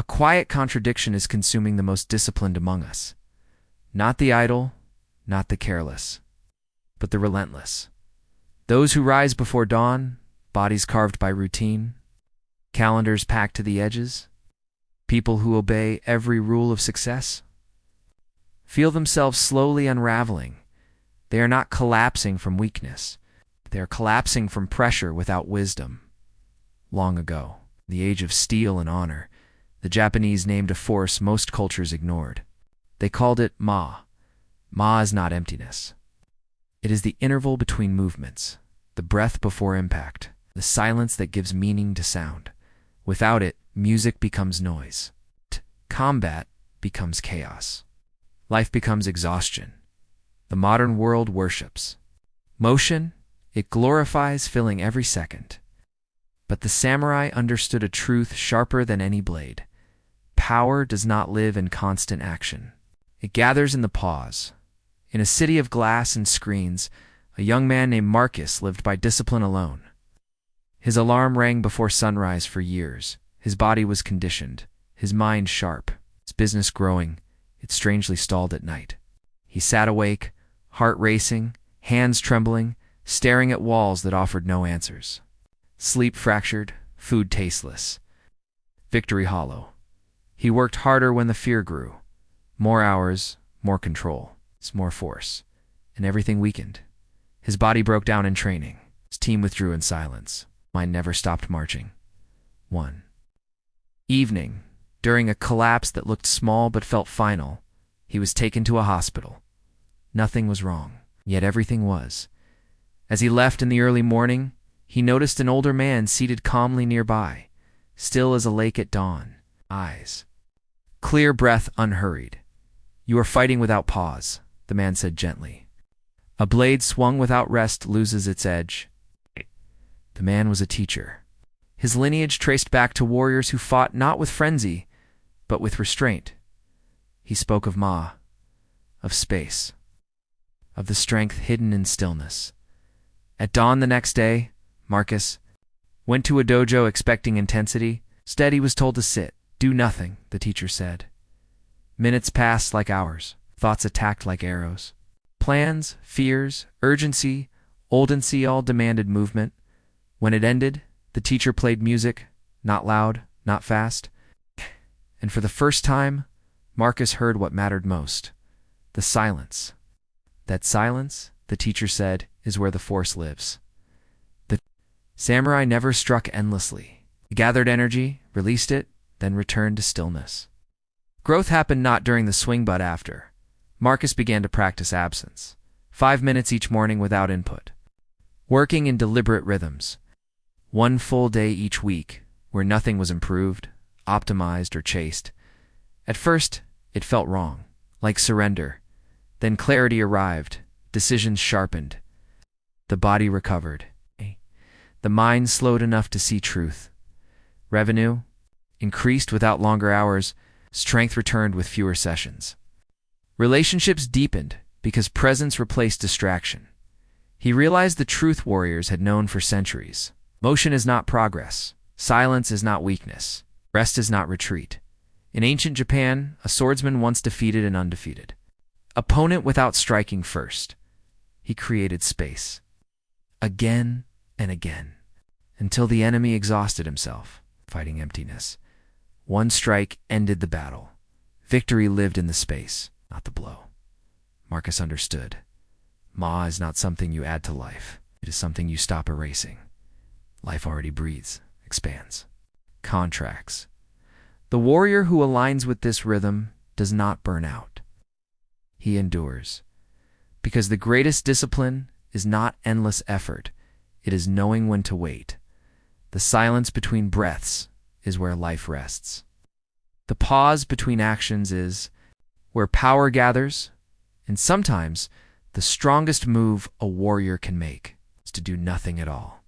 A quiet contradiction is consuming the most disciplined among us. Not the idle, not the careless, but the relentless. Those who rise before dawn, bodies carved by routine, calendars packed to the edges, people who obey every rule of success, feel themselves slowly unraveling. They are not collapsing from weakness. They are collapsing from pressure without wisdom. Long ago, the age of steel and honor, the Japanese named a force most cultures ignored. They called it Ma. Ma is not emptiness. It is the interval between movements, the breath before impact, the silence that gives meaning to sound. Without it, music becomes noise. Combat becomes chaos. Life becomes exhaustion. The modern world worships motion. It glorifies, filling every second. But the samurai understood a truth sharper than any blade. Power does not live in constant action. It gathers in the pause. In a city of glass and screens, a young man named Marcus lived by discipline alone. His alarm rang before sunrise for years. His body was conditioned, his mind sharp, his business growing. It strangely stalled at night. He sat awake, heart racing, hands trembling, staring at walls that offered no answers. Sleep fractured, food tasteless, victory hollow. He worked harder when the fear grew. More hours, more control, more force, and everything weakened. His body broke down in training. His team withdrew in silence. Mind never stopped marching. 1 evening, during a collapse that looked small but felt final, he was taken to a hospital. Nothing was wrong, yet everything was. As he left in the early morning, he noticed an older man seated calmly nearby, still as a lake at dawn, eyes clear, breath unhurried. "You are fighting without pause," the man said gently. "A blade swung without rest loses its edge." The man was a teacher. His lineage traced back to warriors who fought not with frenzy, but with restraint. He spoke of Ma, of space, of the strength hidden in stillness. At dawn the next day, Marcus went to a dojo expecting intensity. Instead, he was told to sit, do nothing, the teacher said. Minutes passed like hours, thoughts attacked like arrows. Plans, fears, urgency, oldency all demanded movement. When it ended, the teacher played music, not loud, not fast. And for the first time, Marcus heard what mattered most, the silence. That silence, the teacher said, is where the force lives. The samurai never struck endlessly. He gathered energy, released it, then returned to stillness. Growth happened not during the swing but after. Marcus began to practice absence, 5 minutes each morning without input, working in deliberate rhythms. 1 full day each week, where nothing was improved, optimized, or chased. At first, it felt wrong, like surrender. Then clarity arrived, decisions sharpened. The body recovered. The mind slowed enough to see truth. Revenue increased without longer hours. Strength returned with fewer sessions. Relationships deepened because presence replaced distraction. He realized the truth warriors had known for centuries. Motion is not progress. Silence is not weakness. Rest is not retreat. In ancient Japan, a swordsman once defeated an undefeated opponent without striking first. He created space. Again and again, until the enemy exhausted himself, fighting emptiness. 1 strike ended the battle. Victory lived in the space, not the blow. Marcus understood. Ma is not something you add to life. It is something you stop erasing. Life already breathes, expands, contracts. The warrior who aligns with this rhythm does not burn out. He endures. Because the greatest discipline is not endless effort. It is knowing when to wait. The silence between breaths is where life rests. The pause between actions is where power gathers, and sometimes the strongest move a warrior can make is to do nothing at all.